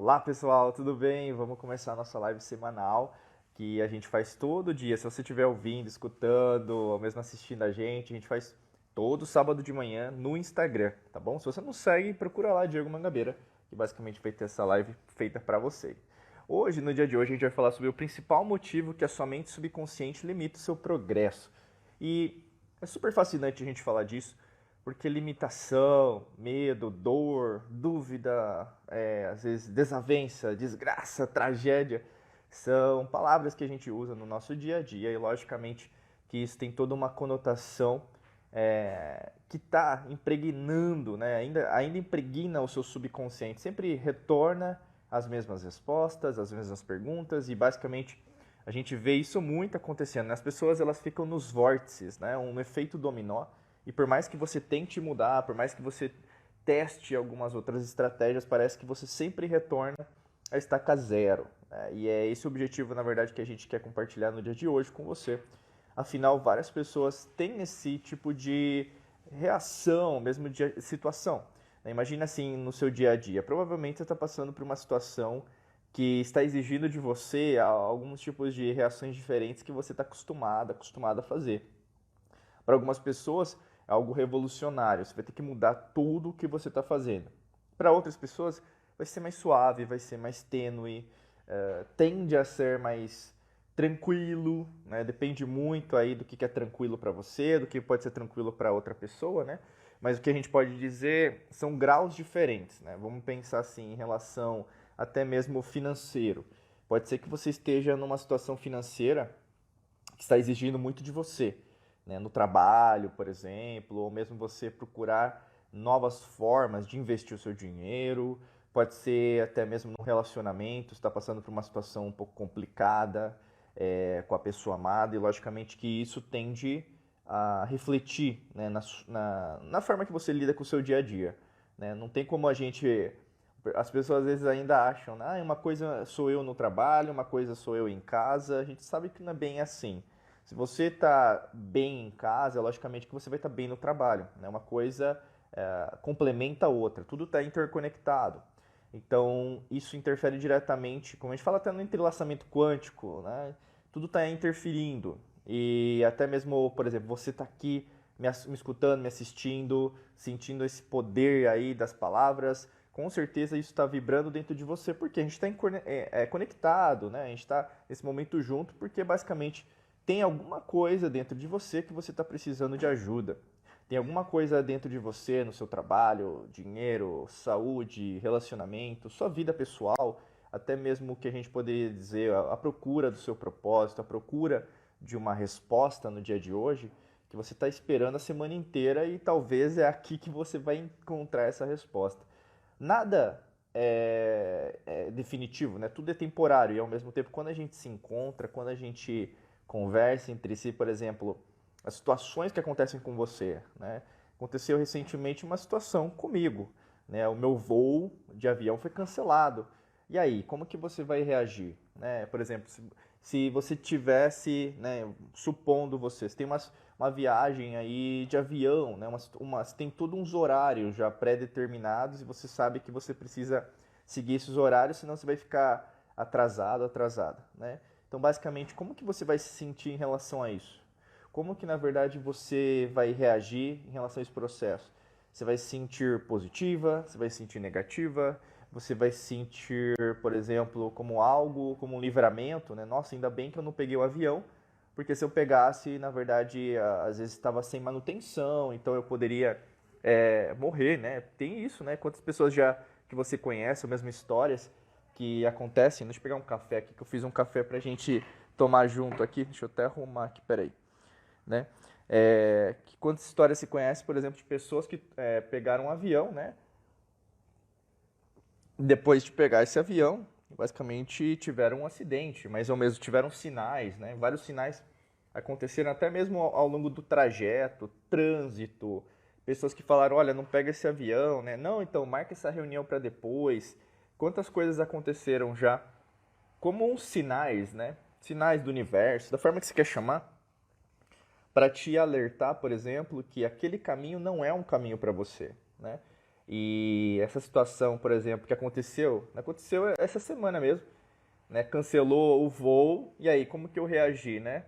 Olá pessoal, tudo bem? Vamos começar a nossa live semanal que a gente faz todo dia. Se você estiver ouvindo, escutando, ou mesmo assistindo a gente faz todo sábado de manhã no Instagram, tá bom? Se você não segue, procura lá Diego Mangabeira, que basicamente vai ter essa live feita para você. Hoje, no dia de hoje, a gente vai falar sobre o principal motivo que a sua mente subconsciente limita o seu progresso. E é super fascinante a gente falar disso, porque limitação, medo, dor, dúvida, às vezes desavença, desgraça, tragédia, são palavras que a gente usa no nosso dia a dia e logicamente que isso tem toda uma conotação que está impregnando, né? ainda impregna o seu subconsciente, sempre retorna as mesmas respostas, as mesmas perguntas e basicamente a gente vê isso muito acontecendo. As pessoas elas ficam nos vórtices, né? Um efeito dominó. E por mais que você tente mudar, por mais que você teste algumas outras estratégias, parece que você sempre retorna a estaca zero, né? E é esse o objetivo, na verdade, que a gente quer compartilhar no dia de hoje com você. Afinal, várias pessoas têm esse tipo de reação, mesmo de situação. Imagina assim no seu dia a dia. Provavelmente você está passando por uma situação que está exigindo de você alguns tipos de reações diferentes que você está acostumado a fazer. Para algumas pessoas é algo revolucionário, você vai ter que mudar tudo o que você está fazendo. Para outras pessoas vai ser mais suave, vai ser mais tênue, tende a ser mais tranquilo, né? Depende muito aí do que é tranquilo para você, do que pode ser tranquilo para outra pessoa, né? Mas o que a gente pode dizer são graus diferentes, né? Vamos pensar assim em relação até mesmo financeiro. Pode ser que você esteja numa situação financeira que está exigindo muito de você, né? No trabalho, por exemplo, ou mesmo você procurar novas formas de investir o seu dinheiro, pode ser até mesmo no relacionamento, está passando por uma situação um pouco complicada com a pessoa amada, e logicamente que isso tende a refletir, né, na forma que você lida com o seu dia a dia. Né? Não tem como a gente. As pessoas às vezes ainda acham, né? Uma coisa sou eu no trabalho, uma coisa sou eu em casa. A gente sabe que não é bem assim. Se você está bem em casa, logicamente que você vai estar bem no trabalho. Né? Uma coisa complementa a outra, tudo está interconectado. Então, isso interfere diretamente, como a gente fala até no entrelaçamento quântico, né? Tudo está interferindo. E até mesmo, por exemplo, você está aqui me escutando, me assistindo, sentindo esse poder aí das palavras, com certeza isso está vibrando dentro de você, porque a gente está conectado, né? A gente está nesse momento junto, porque basicamente tem alguma coisa dentro de você que você está precisando de ajuda. Tem alguma coisa dentro de você, no seu trabalho, dinheiro, saúde, relacionamento, sua vida pessoal, até mesmo o que a gente poderia dizer, a procura do seu propósito, a procura de uma resposta no dia de hoje, que você está esperando a semana inteira e talvez é aqui que você vai encontrar essa resposta. Nada é definitivo, né? Tudo é temporário e ao mesmo tempo quando a gente se encontra, quando a gente conversa entre si, por exemplo, as situações que acontecem com você, né? Aconteceu recentemente uma situação comigo, né? O meu voo de avião foi cancelado. E aí, como que você vai reagir, né? Por exemplo, se você tivesse, né, supondo você tem uma viagem aí de avião, né? Tem todos uns horários já pré-determinados e você sabe que você precisa seguir esses horários, senão você vai ficar atrasada, né? Então, basicamente, como que você vai se sentir em relação a isso? Como que, na verdade, você vai reagir em relação a esse processo? Você vai se sentir positiva? Você vai se sentir negativa? Você vai se sentir, por exemplo, como algo, como um livramento, né? Nossa, ainda bem que eu não peguei o avião, porque se eu pegasse, na verdade, às vezes estava sem manutenção, então eu poderia morrer, né? Tem isso, né? Quantas pessoas já que você conhece, ou mesmo histórias que acontecem. Deixa eu pegar um café aqui, que eu fiz um café pra gente tomar junto aqui. Deixa eu até arrumar aqui, peraí. Né? Que quantas histórias se conhece, por exemplo, de pessoas que pegaram um avião, né? Depois de pegar esse avião, basicamente tiveram um acidente, mas ao mesmo tiveram sinais, né? Vários sinais aconteceram até mesmo ao longo do trajeto, trânsito, pessoas que falaram, olha, não pega esse avião, né? Não, então marca essa reunião para depois. Quantas coisas aconteceram já como uns sinais, né? Sinais do universo, da forma que você quer chamar, para te alertar, por exemplo, que aquele caminho não é um caminho para você, né? E essa situação, por exemplo, que aconteceu essa semana mesmo, né? Cancelou o voo, e aí, como que eu reagi, né?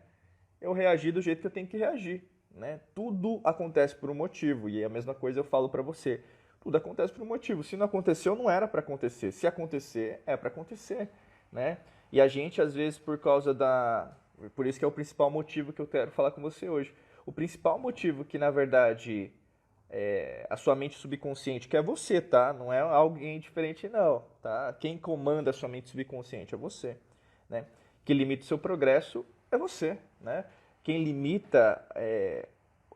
Eu reagi do jeito que eu tenho que reagir, né? Tudo acontece por um motivo, e a mesma coisa eu falo pra você. Tudo acontece por um motivo. Se não aconteceu, não era pra acontecer. Se acontecer, é pra acontecer, né? E a gente, às vezes, por causa da... Por isso que é o principal motivo que eu quero falar com você hoje. O principal motivo que, na verdade, a sua mente subconsciente, que é você, tá? Não é alguém diferente, não, tá? Quem comanda a sua mente subconsciente é você, né? Que limita o seu progresso é você, né? Quem limita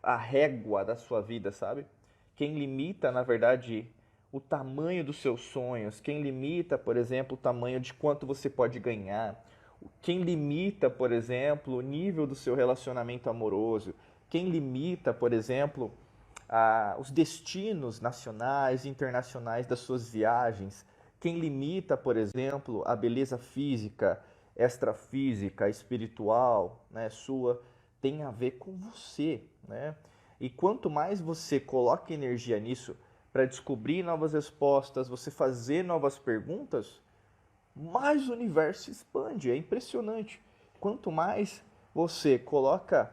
a régua da sua vida, sabe? Quem limita, na verdade, o tamanho dos seus sonhos, quem limita, por exemplo, o tamanho de quanto você pode ganhar, quem limita, por exemplo, o nível do seu relacionamento amoroso, quem limita, por exemplo, os destinos nacionais e internacionais das suas viagens, quem limita, por exemplo, a beleza física, extrafísica, espiritual, né, sua, tem a ver com você, né? E quanto mais você coloca energia nisso para descobrir novas respostas, você fazer novas perguntas, mais o universo se expande. É impressionante. Quanto mais você coloca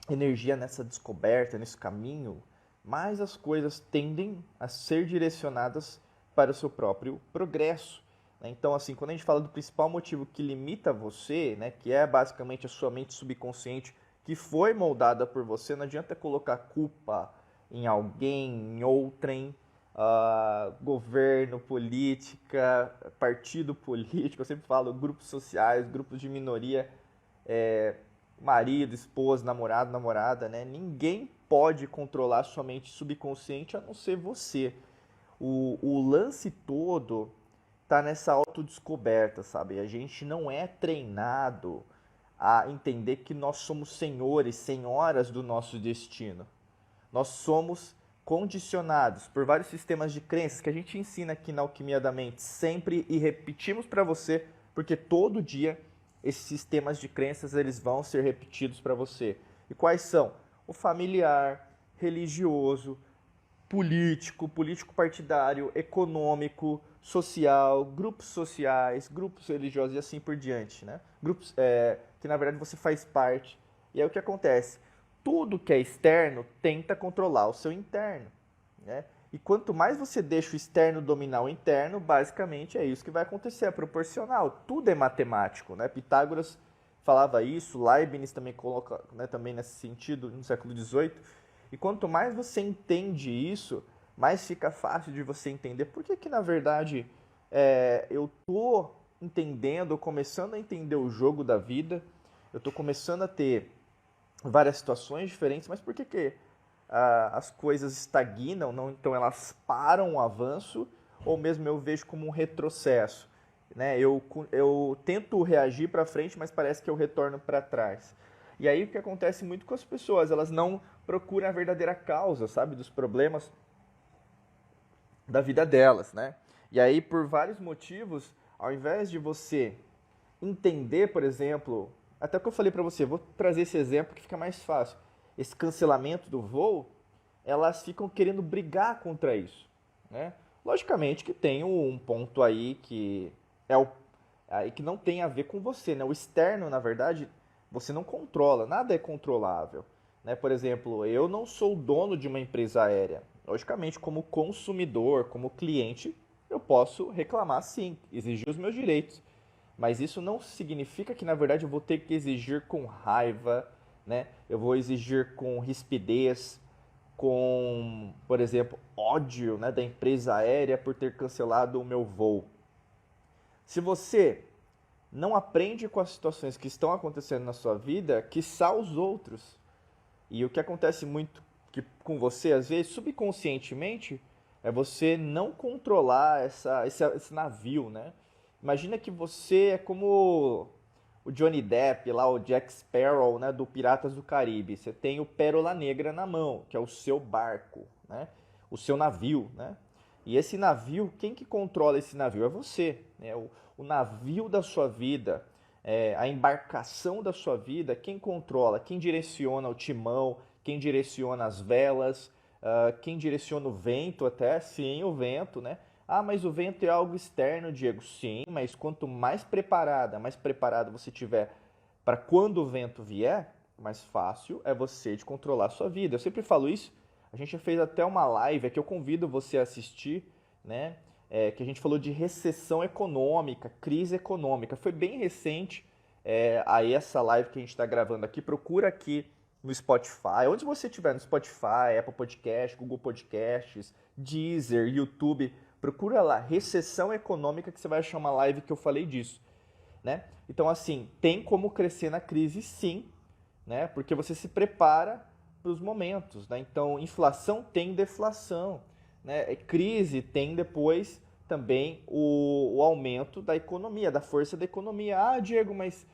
energia nessa descoberta, nesse caminho, mais as coisas tendem a ser direcionadas para o seu próprio progresso. Então, assim, quando a gente fala do principal motivo que limita você, né, que é basicamente a sua mente subconsciente, que foi moldada por você, não adianta colocar culpa em alguém, em outrem, governo, política, partido político, eu sempre falo grupos sociais, grupos de minoria, marido, esposa, namorado, namorada, né? Ninguém pode controlar a sua mente subconsciente a não ser você. O lance todo tá nessa autodescoberta, sabe? A gente não é treinado a entender que nós somos senhores, senhoras do nosso destino. Nós somos condicionados por vários sistemas de crenças que a gente ensina aqui na Alquimia da Mente sempre e repetimos para você, porque todo dia esses sistemas de crenças eles vão ser repetidos para você. E quais são? O familiar, religioso, político, político partidário, econômico, social, grupos sociais, grupos religiosos e assim por diante, né? Grupos que na verdade você faz parte. E aí o que acontece? Tudo que é externo tenta controlar o seu interno, né? E quanto mais você deixa o externo dominar o interno, basicamente é isso que vai acontecer, é proporcional. Tudo é matemático, né? Pitágoras falava isso, Leibniz também coloca, né, também nesse sentido no século XVIII. E quanto mais você entende isso, mais fica fácil de você entender por que na verdade eu tô entendendo, começando a entender o jogo da vida, eu tô começando a ter várias situações diferentes, mas por que as coisas estagnam, não, então elas param o avanço, ou mesmo eu vejo como um retrocesso, né? Eu tento reagir para frente, mas parece que eu retorno para trás. E aí o que acontece muito com as pessoas, elas não procuram a verdadeira causa, sabe, dos problemas da vida delas, né? E aí por vários motivos, ao invés de você entender, por exemplo, até o que eu falei para você, vou trazer esse exemplo que fica mais fácil. Esse cancelamento do voo, elas ficam querendo brigar contra isso, né? Logicamente que tem um ponto aí que é o aí que não tem a ver com você, né? O externo, na verdade, você não controla, nada é controlável, né? Por exemplo, eu não sou dono de uma empresa aérea. Logicamente, como consumidor, como cliente, eu posso reclamar sim, exigir os meus direitos. Mas isso não significa que, na verdade, eu vou ter que exigir com raiva, né? Eu vou exigir com rispidez, com, por exemplo, ódio, né, da empresa aérea por ter cancelado o meu voo. Se você não aprende com as situações que estão acontecendo na sua vida, quiçá os outros. E o que acontece muito com você, às vezes, subconscientemente, é você não controlar esse navio, né? Imagina que você é como o Johnny Depp, lá o Jack Sparrow, né, do Piratas do Caribe. Você tem o Pérola Negra na mão, que é o seu barco, né? O seu navio, né? E esse navio, quem que controla esse navio? É você, né? O navio da sua vida, a embarcação da sua vida, quem controla, quem direciona o timão, quem direciona as velas, Quem direciona o vento até? Sim, o vento, né? Ah, mas o vento é algo externo, Diego. Sim, mas quanto mais preparado você tiver para quando o vento vier, mais fácil é você de controlar a sua vida. Eu sempre falo isso. A gente já fez até uma live que eu convido você a assistir, né? Que a gente falou de recessão econômica, crise econômica. Foi bem recente. Aí essa live que a gente está gravando aqui, procura aqui no Spotify, onde você estiver, no Spotify, Apple Podcast, Google Podcasts, Deezer, YouTube, procura lá, recessão econômica, que você vai achar uma live que eu falei disso, né? Então, assim, tem como crescer na crise, sim, né? Porque você se prepara para os momentos, né? Então, inflação tem deflação, né? Crise tem depois também o aumento da economia, da força da economia. Ah, Diego, mas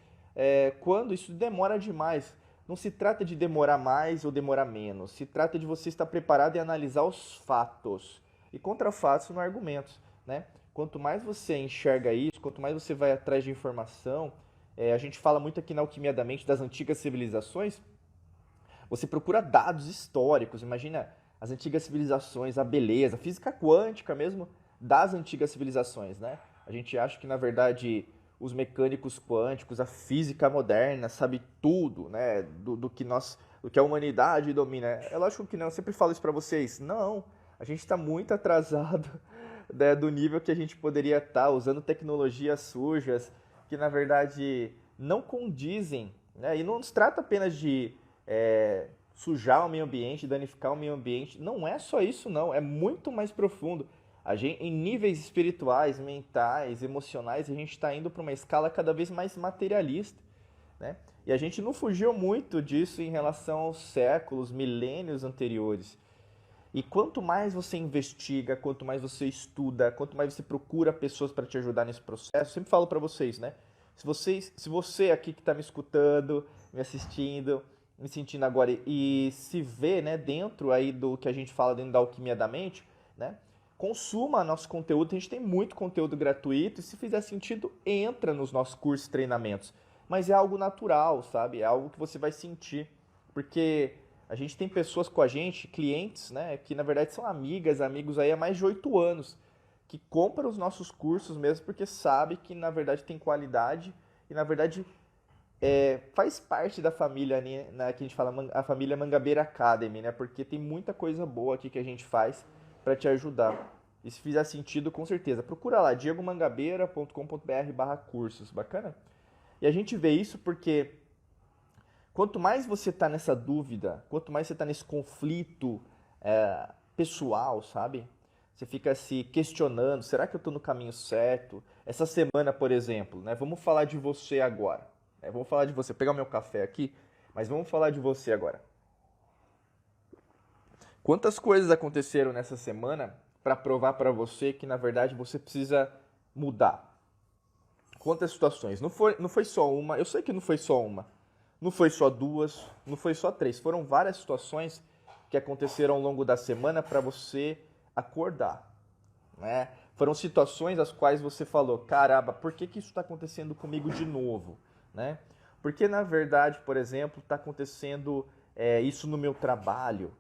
quando isso demora demais? Não se trata de demorar mais ou demorar menos, se trata de você estar preparado e analisar os fatos. E contra fatos não há argumentos, né? Quanto mais você enxerga isso, quanto mais você vai atrás de informação, a gente fala muito aqui na Alquimia da Mente das antigas civilizações, você procura dados históricos, imagina as antigas civilizações, a beleza, a física quântica mesmo das antigas civilizações, né? A gente acha que, na verdade, os mecânicos quânticos, a física moderna, sabe tudo, né? Do que a humanidade domina. É lógico que não, eu sempre falo isso para vocês. Não, a gente está muito atrasado, né, do nível que a gente poderia estar, usando tecnologias sujas, que na verdade não condizem, né? E não se trata apenas de sujar o meio ambiente, danificar o meio ambiente. Não é só isso, não. É muito mais profundo. A gente, em níveis espirituais, mentais, emocionais, a gente está indo para uma escala cada vez mais materialista, né? E a gente não fugiu muito disso em relação aos séculos, milênios anteriores. E quanto mais você investiga, quanto mais você estuda, quanto mais você procura pessoas para te ajudar nesse processo, eu sempre falo para vocês, né? Se você aqui que está me escutando, me assistindo, me sentindo agora e se vê, né, dentro aí do que a gente fala dentro da alquimia da mente, né? Consuma nosso conteúdo, a gente tem muito conteúdo gratuito e se fizer sentido, entra nos nossos cursos e treinamentos. Mas é algo natural, sabe? É algo que você vai sentir, porque a gente tem pessoas com a gente, clientes, né, que na verdade são amigas, amigos aí há mais de 8 anos, que compram os nossos cursos mesmo porque sabe que na verdade tem qualidade e na verdade faz parte da família, né, que a gente fala, a família Mangabeira Academy, né, porque tem muita coisa boa aqui que a gente faz para te ajudar. E se fizer sentido, com certeza, procura lá, diegomangabeira.com.br/cursos, bacana? E a gente vê isso porque quanto mais você está nessa dúvida, quanto mais você está nesse conflito pessoal, sabe? Você fica se questionando, será que eu estou no caminho certo? Essa semana, por exemplo, né? Vamos falar de você agora. Vamos falar de você. Vou pegar o meu café aqui, mas vamos falar de você agora. Quantas coisas aconteceram nessa semana para provar para você que, na verdade, você precisa mudar? Quantas situações? Não foi só uma, eu sei que não foi só uma. Não foi só duas, não foi só três. Foram várias situações que aconteceram ao longo da semana para você acordar, né? Foram situações as quais você falou, caramba, por que isso está acontecendo comigo de novo, né? Porque, na verdade, por exemplo, está acontecendo isso no meu trabalho,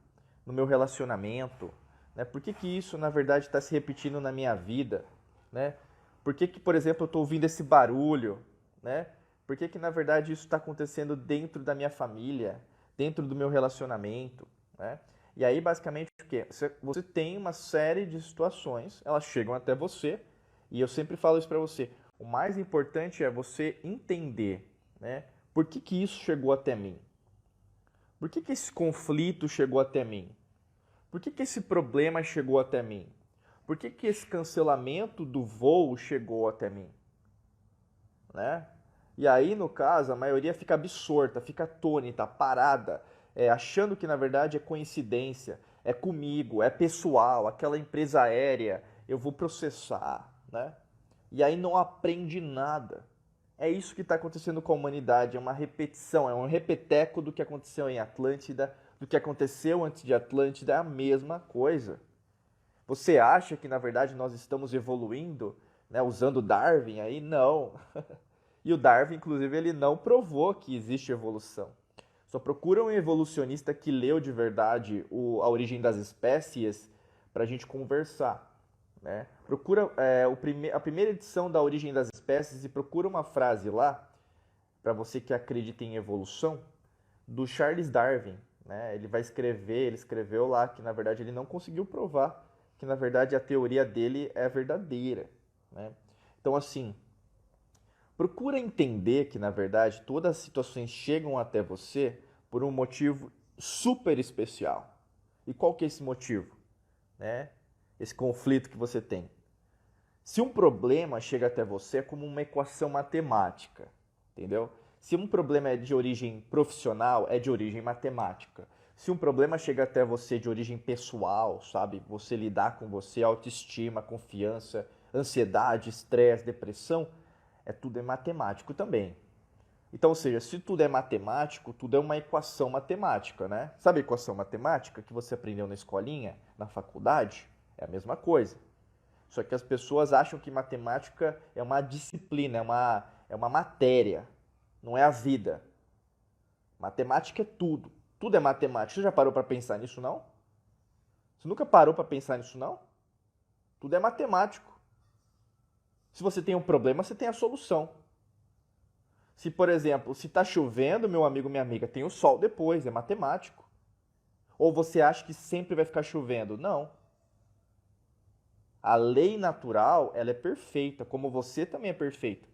no meu relacionamento, né? Por que isso, na verdade, está se repetindo na minha vida, né? Por que, por exemplo, eu estou ouvindo esse barulho, né? Por que, na verdade, isso está acontecendo dentro da minha família, dentro do meu relacionamento, né? E aí, basicamente, o quê? Você tem uma série de situações, elas chegam até você, e eu sempre falo isso para você. O mais importante é você entender, né? Por que isso chegou até mim? Por que esse conflito chegou até mim? Por que esse problema chegou até mim? Por que esse cancelamento do voo chegou até mim? Né? E aí, no caso, a maioria fica absorta, fica atônita, parada, achando que na verdade é coincidência, é comigo, é pessoal, aquela empresa aérea, eu vou processar, né? E aí não aprende nada. É isso que está acontecendo com a humanidade, é uma repetição, é um repeteco do que aconteceu em Atlântida, do que aconteceu antes de Atlântida, é a mesma coisa. Você acha que na verdade nós estamos evoluindo, né, usando Darwin aí? Não. E o Darwin, inclusive, ele não provou que existe evolução. Só procura um evolucionista que leu de verdade A Origem das Espécies para a gente conversar, né? Procura a primeira edição da Origem das Espécies e procura uma frase lá, para você que acredita em evolução, do Charles Darwin, né? Ele escreveu lá que na verdade ele não conseguiu provar que na verdade a teoria dele é verdadeira, né? Então assim, procura entender que na verdade todas as situações chegam até você por um motivo super especial. E qual que é esse motivo, né? Esse conflito que você tem. Se um problema chega até você é como uma equação matemática, entendeu? Se um problema é de origem profissional, é de origem matemática. Se um problema chega até você de origem pessoal, sabe? Você lidar com você, autoestima, confiança, ansiedade, estresse, depressão, tudo é matemático também. Então, ou seja, se tudo é matemático, tudo é uma equação matemática, né? Sabe a equação matemática que você aprendeu na escolinha, na faculdade? É a mesma coisa. Só que as pessoas acham que matemática é uma disciplina, é uma matéria, não é a vida. Matemática é tudo. Tudo é matemática. Você já parou para pensar nisso, não? Você nunca parou para pensar nisso, não? Tudo é matemático. Se você tem um problema, você tem a solução. Se, por exemplo, se está chovendo, meu amigo, minha amiga, tem o sol depois, é matemático. Ou você acha que sempre vai ficar chovendo? Não. A lei natural, ela é perfeita, como você também é perfeito.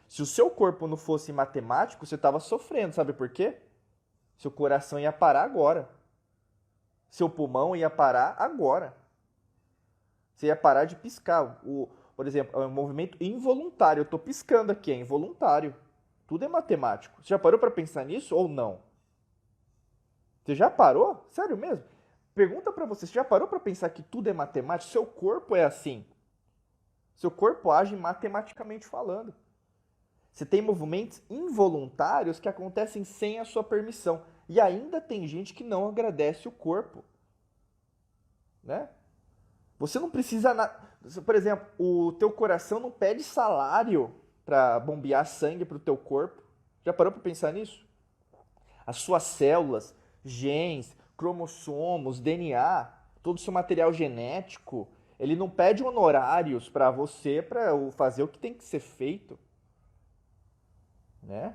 Se o seu corpo não fosse matemático, você estava sofrendo, sabe por quê? Seu coração ia parar agora. Seu pulmão ia parar agora. Você ia parar de piscar. Por exemplo, é um movimento involuntário. Eu estou piscando aqui, é involuntário. Tudo é matemático. Você já parou para pensar nisso ou não? Você já parou? Sério mesmo? Pergunta para você já parou para pensar que tudo é matemático? Seu corpo é assim. Seu corpo age matematicamente falando. Você tem movimentos involuntários que acontecem sem a sua permissão. E ainda tem gente que não agradece o corpo. Né? Você não precisa... Por exemplo, o teu coração não pede salário para bombear sangue para o teu corpo. Já parou para pensar nisso? As suas células, genes, cromossomos, DNA, todo o seu material genético, ele não pede honorários para você para fazer o que tem que ser feito. Né?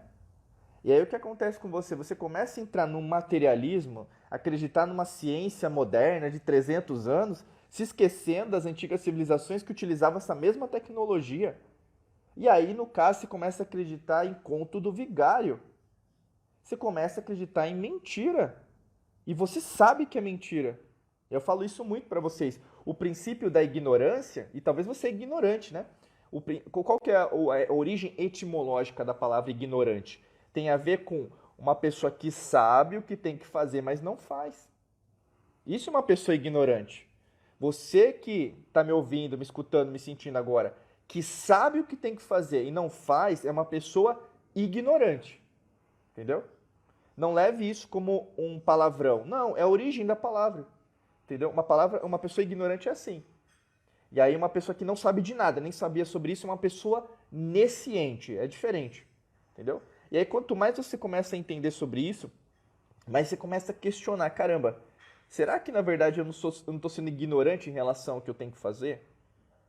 E aí o que acontece com você? Você começa a entrar num materialismo, acreditar numa ciência moderna de 300 anos, se esquecendo das antigas civilizações que utilizavam essa mesma tecnologia. E aí, no caso, você começa a acreditar em conto do vigário. Você começa a acreditar em mentira. E você sabe que é mentira. Eu falo isso muito para vocês. O princípio da ignorância, e talvez você é ignorante, né? Qual que é a origem etimológica da palavra ignorante? Tem a ver com uma pessoa que sabe o que tem que fazer, mas não faz. Isso é uma pessoa ignorante. Você que está me ouvindo, me escutando, me sentindo agora, que sabe o que tem que fazer e não faz, é uma pessoa ignorante. Entendeu? Não leve isso como um palavrão. Não, é a origem da palavra. Entendeu? Uma pessoa ignorante é assim. E aí uma pessoa que não sabe de nada, nem sabia sobre isso, é uma pessoa nesciente. É diferente. Entendeu? E aí quanto mais você começa a entender sobre isso, mais você começa a questionar. Caramba, será que na verdade eu não estou sendo ignorante em relação ao que eu tenho que fazer?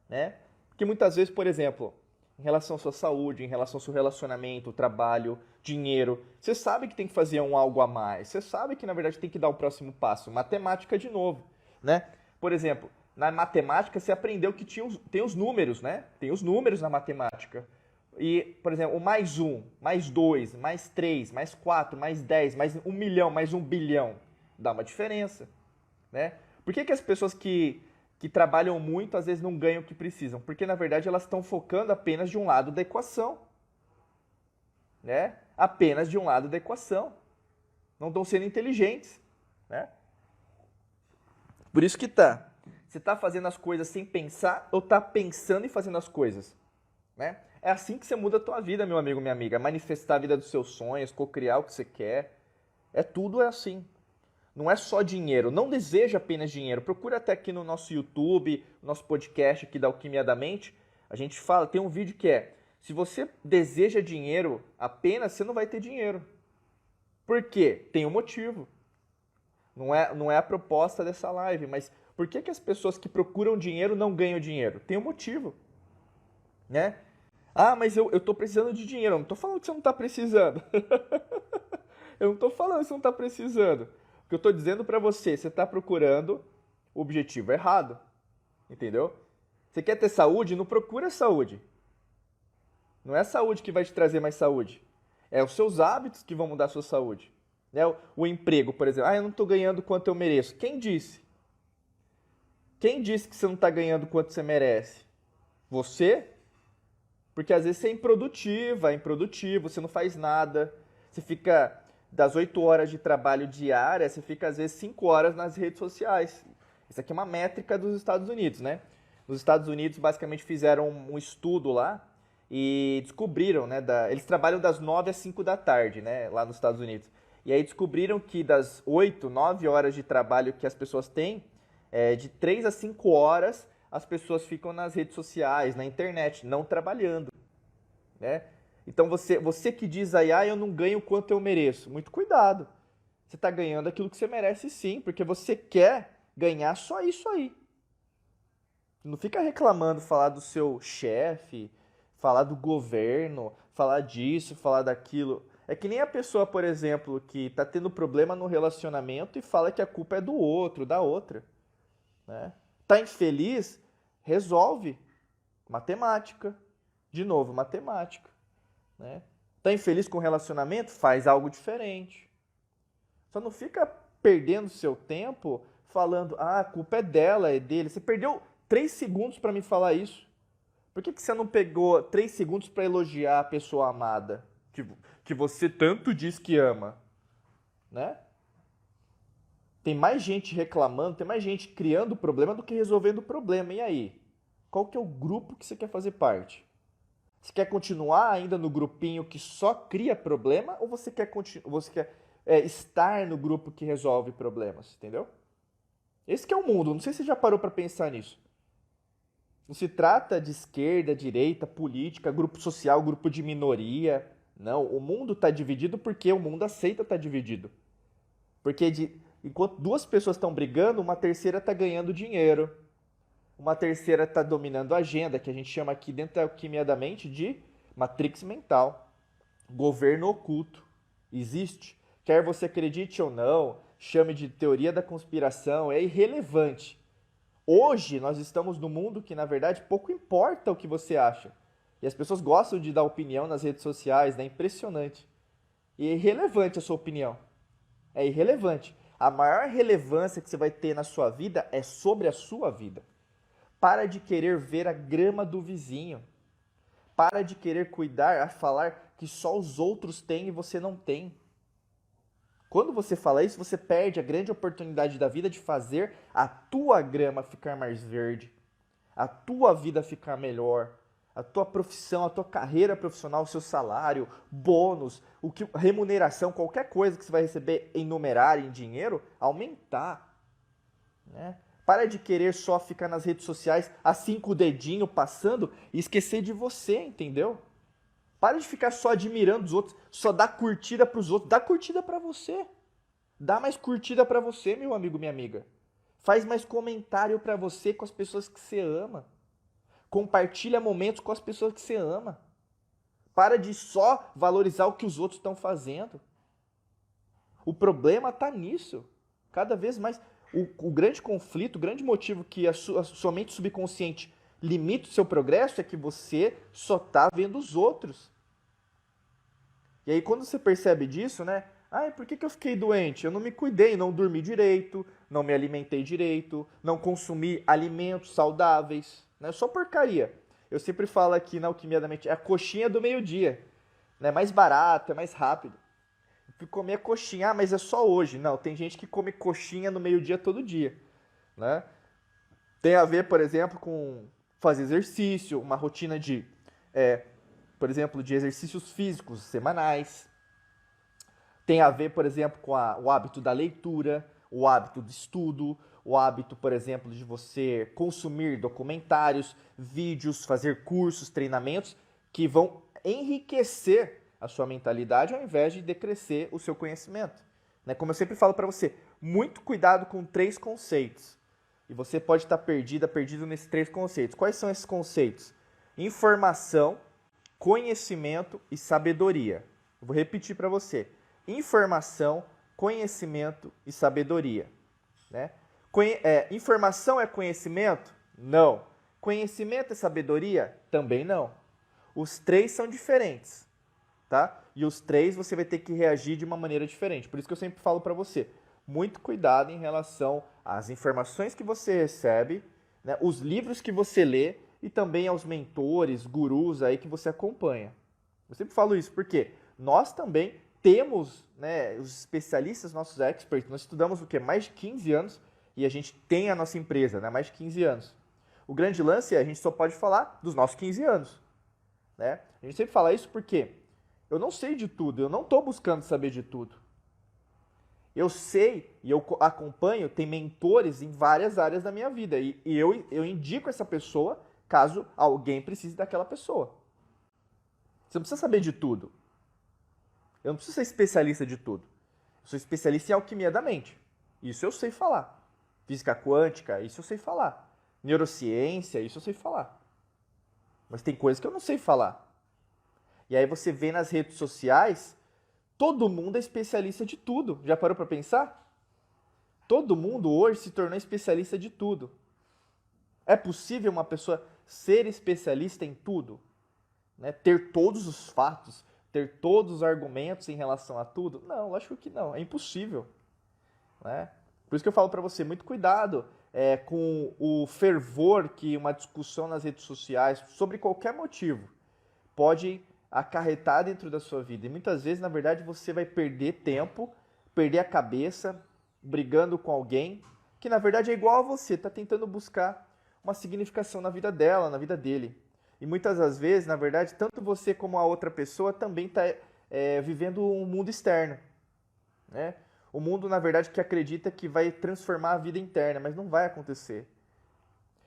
Né? Porque muitas vezes, por exemplo, em relação à sua saúde, em relação ao seu relacionamento, trabalho, dinheiro, você sabe que tem que fazer algo a mais. Você sabe que na verdade tem que dar o próximo passo. Matemática de novo. Né? Por exemplo, na matemática você aprendeu que tem os números, né? Tem os números na matemática. E, por exemplo, o mais 1, mais 2, mais 3, mais 4, mais 10, mais 1 milhão, mais 1 bilhão. Dá uma diferença. Né? Por que as pessoas que trabalham muito às vezes não ganham o que precisam? Porque, na verdade, elas estão focando apenas de um lado da equação. Né? Apenas de um lado da equação. Não estão sendo inteligentes. Né? Por isso que você está fazendo as coisas sem pensar ou está pensando em fazendo as coisas? Né? É assim que você muda a tua vida, meu amigo, minha amiga. Manifestar a vida dos seus sonhos, cocriar o que você quer. Tudo é assim. Não é só dinheiro. Não deseja apenas dinheiro. Procura até aqui no nosso YouTube, nosso podcast aqui da Alquimia da Mente. A gente fala, tem um vídeo que se você deseja dinheiro apenas, você não vai ter dinheiro. Por quê? Tem um motivo. Não é a proposta dessa live, mas por que que as pessoas que procuram dinheiro não ganham dinheiro? Tem um motivo, né? Ah, mas eu tô precisando de dinheiro. Eu não tô falando que você não tá precisando. Eu não tô falando que você não tá precisando. O que eu tô dizendo pra você, você tá procurando o objetivo errado. Entendeu? Você quer ter saúde? Não procura saúde. Não é a saúde que vai te trazer mais saúde. É os seus hábitos que vão mudar a sua saúde. Né? O emprego, por exemplo. Ah, eu não estou ganhando quanto eu mereço. Quem disse? Quem disse que você não está ganhando quanto você merece? Você? Porque às vezes você é improdutivo, você não faz nada. Você fica das 8 horas de trabalho diária, você fica às vezes 5 horas nas redes sociais. Isso aqui é uma métrica dos Estados Unidos, né? Nos Estados Unidos, basicamente, fizeram um estudo lá e descobriram, né? Eles trabalham das 9 às 5 da tarde, né? Lá nos Estados Unidos. E aí descobriram que das 8, 9 horas de trabalho que as pessoas têm, de 3 a 5 horas as pessoas ficam nas redes sociais, na internet, não trabalhando, né? Então você que diz aí, ah, eu não ganho quanto eu mereço. Muito cuidado. Você está ganhando aquilo que você merece sim, porque você quer ganhar só isso aí. Não fica reclamando, falar do seu chefe, falar do governo, falar disso, falar daquilo. É que nem a pessoa, por exemplo, que está tendo problema no relacionamento e fala que a culpa é do outro, da outra. Né? Tá infeliz? Resolve. Matemática. De novo, matemática. Né? Tá infeliz com o relacionamento? Faz algo diferente. Só não fica perdendo seu tempo falando, ah, a culpa é dela, é dele. Você perdeu 3 segundos para me falar isso. Por que você não pegou 3 segundos para elogiar a pessoa amada que você tanto diz que ama? Né? Tem mais gente reclamando, tem mais gente criando problema do que resolvendo o problema. E aí? Qual que é o grupo que você quer fazer parte? Você quer continuar ainda no grupinho que só cria problema ou você quer estar no grupo que resolve problemas, entendeu? Esse que é o mundo, não sei se você já parou para pensar nisso. Não se trata de esquerda, direita, política, grupo social, grupo de minoria. Não, o mundo está dividido porque o mundo aceita estar dividido. Porque enquanto 2 pessoas estão brigando, uma terceira está ganhando dinheiro. Uma terceira está dominando a agenda, que a gente chama aqui dentro da alquimia da mente de matrix mental. Governo oculto. Existe. Quer você acredite ou não, chame de teoria da conspiração, é irrelevante. Hoje nós estamos num mundo que, na verdade, pouco importa o que você acha. E as pessoas gostam de dar opinião nas redes sociais, né? Impressionante. E é irrelevante a sua opinião. É irrelevante. A maior relevância que você vai ter na sua vida é sobre a sua vida. Para de querer ver a grama do vizinho. Para de querer cuidar, a falar que só os outros têm e você não tem. Quando você fala isso, você perde a grande oportunidade da vida de fazer a tua grama ficar mais verde, a tua vida ficar melhor, a tua profissão, a tua carreira profissional, o seu salário, bônus, remuneração, qualquer coisa que você vai receber em numerário, em dinheiro, aumentar. Né? Para de querer só ficar nas redes sociais assim com o dedinho passando e esquecer de você, entendeu? Para de ficar só admirando os outros, só dar curtida para os outros. Dá curtida para você. Dá mais curtida para você, meu amigo, minha amiga. Faz mais comentário para você com as pessoas que você ama. Compartilha momentos com as pessoas que você ama. Para de só valorizar o que os outros estão fazendo. O problema está nisso. Cada vez mais. O grande conflito, o grande motivo que a sua mente subconsciente limita o seu progresso é que você só está vendo os outros. E aí quando você percebe disso, né? Ai, por que eu fiquei doente? Eu não me cuidei, não dormi direito, não me alimentei direito, não consumi alimentos saudáveis, né? Só porcaria. Eu sempre falo aqui na Alquimia da Mente, é a coxinha do meio-dia. É mais barato, é mais rápido. Eu fui comer a coxinha, ah, mas é só hoje. Não, tem gente que come coxinha no meio-dia todo dia. Né? Tem a ver, por exemplo, com fazer exercício, uma rotina de, por exemplo, de exercícios físicos semanais. Tem a ver, por exemplo, com o hábito da leitura, o hábito do estudo, o hábito, por exemplo, de você consumir documentários, vídeos, fazer cursos, treinamentos que vão enriquecer a sua mentalidade ao invés de decrescer o seu conhecimento. Né? Como eu sempre falo para você, muito cuidado com 3 conceitos. E você pode estar perdido nesses 3 conceitos. Quais são esses conceitos? Informação, conhecimento e sabedoria. Eu vou repetir para você. Informação, conhecimento e sabedoria. Né? Informação é conhecimento? Não. Conhecimento é sabedoria? Também não. Os 3 são diferentes, tá? E os 3 você vai ter que reagir de uma maneira diferente. Por isso que eu sempre falo para você, muito cuidado em relação às informações que você recebe, né, os livros que você lê e também aos mentores, gurus aí que você acompanha. Eu sempre falo isso porque nós também temos, né, os especialistas, nossos experts, nós estudamos o quê? Mais de 15 anos e a gente tem a nossa empresa, né, mais de 15 anos. O grande lance é a gente só pode falar dos nossos 15 anos. Né? A gente sempre fala isso porque eu não sei de tudo, eu não estou buscando saber de tudo. Eu sei e eu acompanho, tem mentores em várias áreas da minha vida e eu indico essa pessoa caso alguém precise daquela pessoa. Você não precisa saber de tudo. Eu não preciso ser especialista de tudo. Eu sou especialista em alquimia da mente. Isso eu sei falar. Física quântica, isso eu sei falar. Neurociência, isso eu sei falar. Mas tem coisas que eu não sei falar. E aí você vê nas redes sociais, todo mundo é especialista de tudo. Já parou para pensar? Todo mundo hoje se tornou especialista de tudo. É possível uma pessoa ser especialista em tudo? Né? Ter todos os fatos, ter todos os argumentos em relação a tudo? Não, lógico que não. É impossível. Né? Por isso que eu falo para você, muito cuidado com o fervor que uma discussão nas redes sociais, sobre qualquer motivo, pode acarretar dentro da sua vida. E muitas vezes, na verdade, você vai perder tempo, perder a cabeça, brigando com alguém, que na verdade é igual a você, está tentando buscar uma significação na vida dela, na vida dele. E muitas das vezes, na verdade, tanto você como a outra pessoa também está vivendo um mundo externo, né? O mundo, na verdade, que acredita que vai transformar a vida interna, mas não vai acontecer.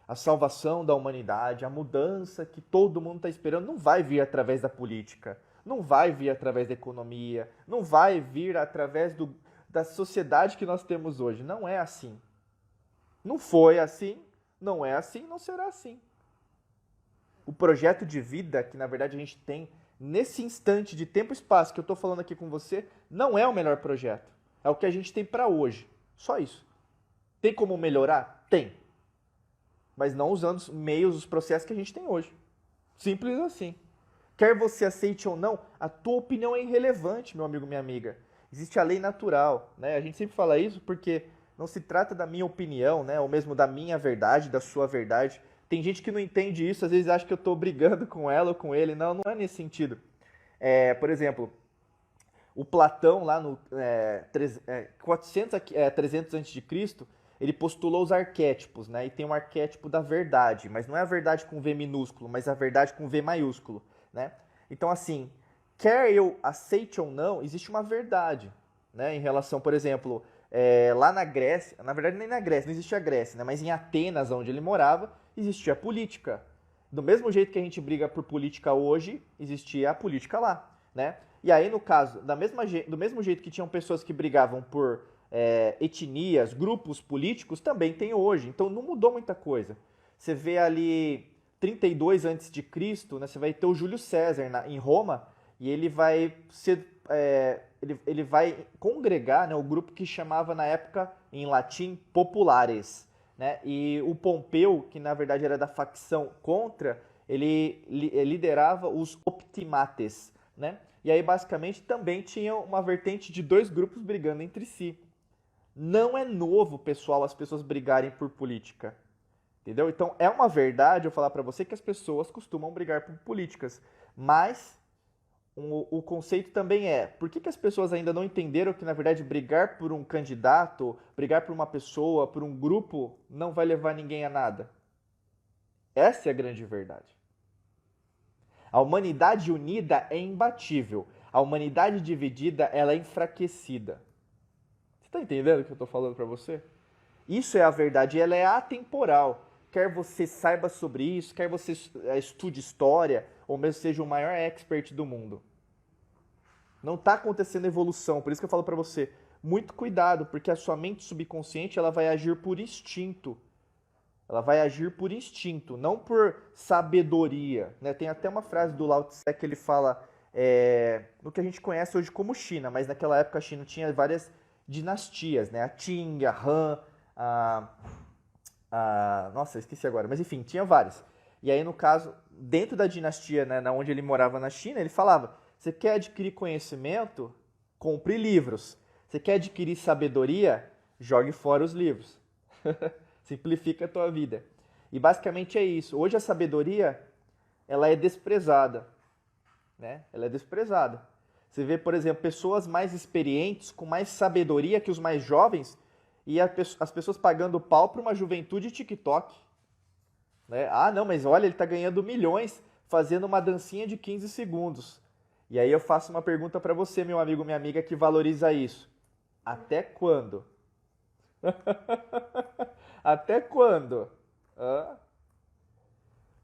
A salvação da humanidade, a mudança que todo mundo está esperando, não vai vir através da política, não vai vir através da economia, não vai vir através da sociedade que nós temos hoje. Não é assim. Não foi assim, não é assim, não será assim. O projeto de vida que, na verdade, a gente tem nesse instante de tempo e espaço que eu estou falando aqui com você, não é o melhor projeto. É o que a gente tem para hoje. Só isso. Tem como melhorar? Tem. Mas não usando os meios, os processos que a gente tem hoje. Simples assim. Quer você aceite ou não, a tua opinião é irrelevante, meu amigo, minha amiga. Existe a lei natural, né? A gente sempre fala isso porque não se trata da minha opinião, né? Ou mesmo da minha verdade, da sua verdade. Tem gente que não entende isso, às vezes acha que eu estou brigando com ela ou com ele. Não, não é nesse sentido. Por exemplo, o Platão, lá no 300 a.C., ele postulou os arquétipos, né? E tem um arquétipo da verdade, mas não é a verdade com V minúsculo, mas a verdade com V maiúsculo, né? Então, assim, quer eu aceite ou não, existe uma verdade, né? Em relação, por exemplo, lá na Grécia, na verdade nem na Grécia, não existia a Grécia, né? Mas em Atenas, onde ele morava, existia a política. Do mesmo jeito que a gente briga por política hoje, existia a política lá, né? E aí, no caso, do mesmo jeito que tinham pessoas que brigavam por etnias, grupos políticos, também tem hoje. Então, não mudou muita coisa. Você vê ali 32 a.C., né, você vai ter o Júlio César em Roma, e ele vai ele vai congregar, né, o grupo que chamava na época, em latim, populares. Né? E o Pompeu, que na verdade era da facção contra, ele liderava os optimates, né? E aí, basicamente, também tinha uma vertente de 2 grupos brigando entre si. Não é novo, pessoal, as pessoas brigarem por política. Entendeu? Então, é uma verdade eu falar para você que as pessoas costumam brigar por políticas. Mas o conceito também por que as pessoas ainda não entenderam que, na verdade, brigar por um candidato, brigar por uma pessoa, por um grupo, não vai levar ninguém a nada? Essa é a grande verdade. A humanidade unida é imbatível. A humanidade dividida, ela é enfraquecida. Você está entendendo o que eu estou falando para você? Isso é a verdade, ela é atemporal. Quer você saiba sobre isso, quer você estude história, ou mesmo seja o maior expert do mundo. Não está acontecendo evolução. Por isso que eu falo para você, muito cuidado, porque a sua mente subconsciente ela vai agir por instinto. Ela vai agir por instinto, não por sabedoria. Né? Tem até uma frase do Lao Tse que ele fala no que a gente conhece hoje como China, mas naquela época a China tinha várias dinastias, né? A Qing, a Han, nossa, eu esqueci agora, mas enfim, tinha várias. E aí, no caso, dentro da dinastia, né, onde ele morava na China, ele falava, você quer adquirir conhecimento? Compre livros. Você quer adquirir sabedoria? Jogue fora os livros. Simplifica a tua vida. E basicamente é isso. Hoje a sabedoria, ela é desprezada. Né? Ela é desprezada. Você vê, por exemplo, pessoas mais experientes, com mais sabedoria que os mais jovens, e as pessoas pagando pau para uma juventude TikTok. Né? Ah, não, mas olha, ele está ganhando milhões fazendo uma dancinha de 15 segundos. E aí eu faço uma pergunta para você, meu amigo, minha amiga, que valoriza isso. Até quando? Até quando? Hã?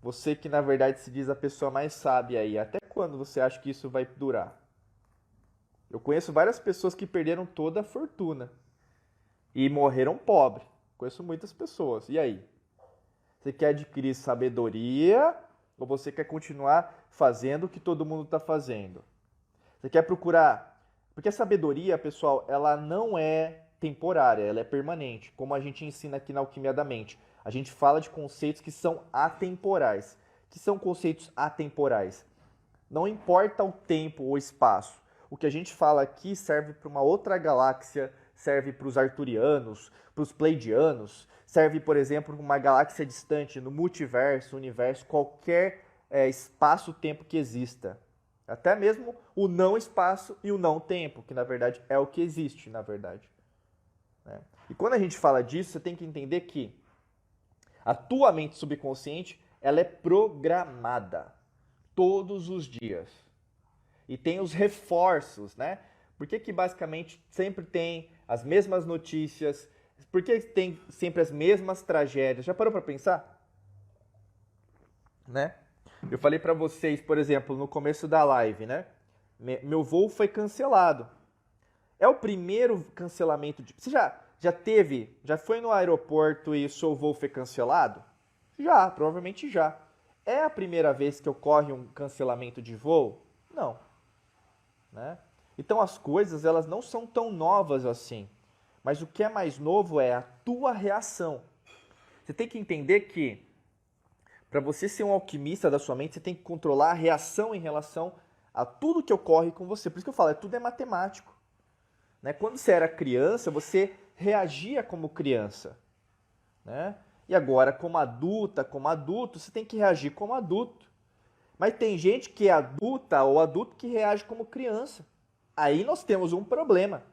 Você que na verdade se diz a pessoa mais sábia aí, até quando você acha que isso vai durar? Eu conheço várias pessoas que perderam toda a fortuna e morreram pobres. Conheço muitas pessoas. E aí? Você quer adquirir sabedoria ou você quer continuar fazendo o que todo mundo está fazendo? Você quer procurar... Porque a sabedoria, pessoal, ela não é temporária, ela é permanente, como a gente ensina aqui na Alquimia da Mente. A gente fala de conceitos que são atemporais. Que são conceitos atemporais? Não importa o tempo ou espaço. O que a gente fala aqui serve para uma outra galáxia, serve para os arturianos, para os pleidianos, serve, por exemplo, para uma galáxia distante, no multiverso, universo, qualquer espaço-tempo que exista. Até mesmo o não espaço e o não tempo, que na verdade é o que existe, na verdade. Né? E quando a gente fala disso, você tem que entender que a tua mente subconsciente, ela é programada todos os dias. E tem os reforços, né? Por que basicamente sempre tem as mesmas notícias? Por que tem sempre as mesmas tragédias? Já parou para pensar? Né? Eu falei para vocês, por exemplo, no começo da live, né? Meu voo foi cancelado. É o primeiro cancelamento de... Você já foi no aeroporto e o seu voo foi cancelado? Já, provavelmente já. É a primeira vez que ocorre um cancelamento de voo? Não. Né? Então as coisas elas não são tão novas assim. Mas o que é mais novo é a tua reação. Você tem que entender que para você ser um alquimista da sua mente, você tem que controlar a reação em relação a tudo que ocorre com você. Por isso que eu falo, tudo é matemático. Né? Quando você era criança, você reagia como criança. Né? E agora, como adulto, você tem que reagir como adulto. Mas tem gente que é adulta ou adulto que reage como criança. Aí nós temos um problema.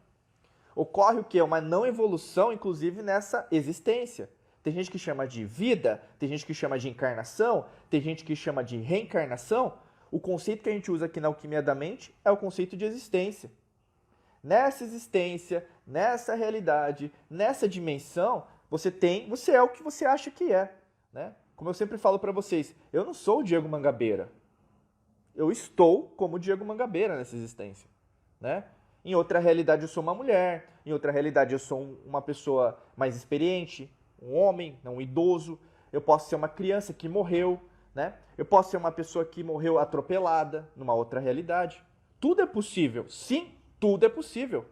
Ocorre o quê? Uma não evolução, inclusive, nessa existência. Tem gente que chama de vida, tem gente que chama de encarnação, tem gente que chama de reencarnação. O conceito que a gente usa aqui na Alquimia da Mente é o conceito de existência. Nessa existência, nessa realidade, nessa dimensão, você é o que você acha que é. Né? Como eu sempre falo para vocês, eu não sou o Diego Mangabeira. Eu estou como o Diego Mangabeira nessa existência. Né? Em outra realidade eu sou uma mulher, em outra realidade eu sou uma pessoa mais experiente, um homem, um idoso. Eu posso ser uma criança que morreu, né? Eu posso ser uma pessoa que morreu atropelada numa outra realidade. Tudo é possível. Sim, tudo é possível.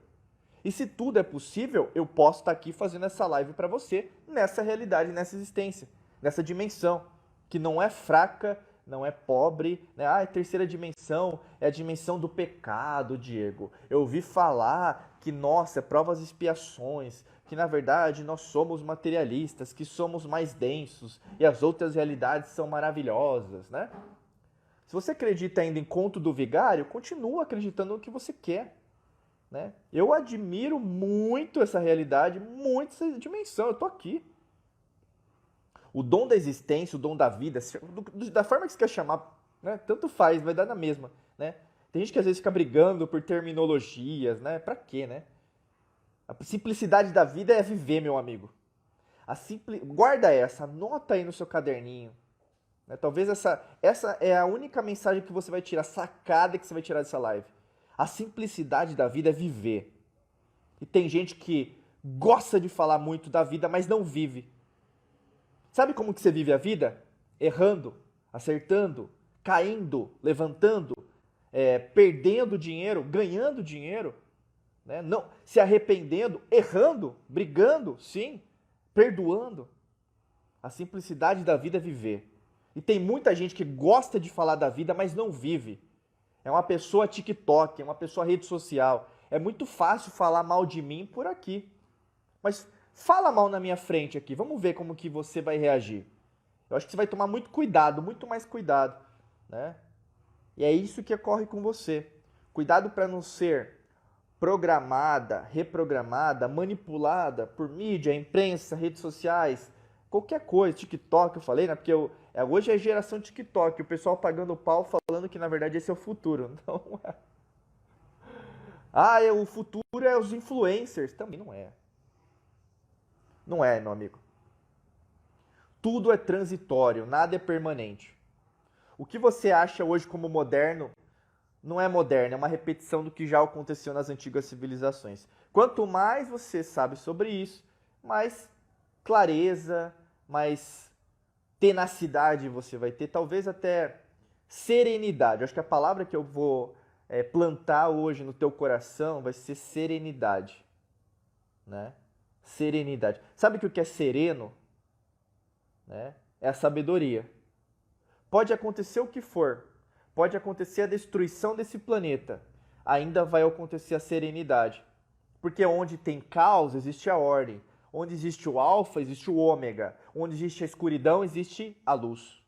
E se tudo é possível, eu posso estar aqui fazendo essa live para você nessa realidade, nessa existência, nessa dimensão, que não é fraca, não é pobre, né? Ah, é terceira dimensão, é a dimensão do pecado, Diego. Eu ouvi falar que, nossa, é provas e expiações, que na verdade nós somos materialistas, que somos mais densos e as outras realidades são maravilhosas, né? Se você acredita ainda em conto do vigário, continua acreditando no que você quer. Né? Eu admiro muito essa realidade, muito essa dimensão. Eu estou aqui. O dom da existência, o dom da vida, da forma que você quer chamar, né? Tanto faz, vai dar na mesma. Né? Tem gente que às vezes fica brigando por terminologias, né? Pra quê, né? A simplicidade da vida é viver, meu amigo. Guarda essa, anota aí no seu caderninho. Né? Talvez essa é a única mensagem que você vai tirar, sacada que você vai tirar dessa live. A simplicidade da vida é viver. E tem gente que gosta de falar muito da vida, mas não vive. Sabe como que você vive a vida? Errando, acertando, caindo, levantando, perdendo dinheiro, ganhando dinheiro, né? Não, se arrependendo, errando, brigando, sim, perdoando. A simplicidade da vida é viver. E tem muita gente que gosta de falar da vida, mas não vive. É uma pessoa TikTok, é uma pessoa rede social. É muito fácil falar mal de mim por aqui. Mas fala mal na minha frente aqui. Vamos ver como que você vai reagir. Eu acho que você vai tomar muito cuidado, muito mais cuidado, né? E é isso que ocorre com você. Cuidado para não ser programada, reprogramada, manipulada por mídia, imprensa, redes sociais, qualquer coisa, TikTok, eu falei, né? Porque hoje é a geração TikTok, o pessoal pagando pau falando que na verdade esse é o futuro. Não é. O futuro é os influencers. Também não é. Não é, meu amigo. Tudo é transitório, nada é permanente. O que você acha hoje como moderno não é moderno, é uma repetição do que já aconteceu nas antigas civilizações. Quanto mais você sabe sobre isso, mais clareza, mais tenacidade você vai ter, talvez até serenidade. Eu acho que a palavra que eu vou plantar hoje no teu coração vai ser serenidade, né? Serenidade. Sabe o que é sereno? Né? É a sabedoria. Pode acontecer o que for, pode acontecer a destruição desse planeta, ainda vai acontecer a serenidade. Porque onde tem caos, existe a ordem. Onde existe o alfa, existe o ômega. Onde existe a escuridão, existe a luz.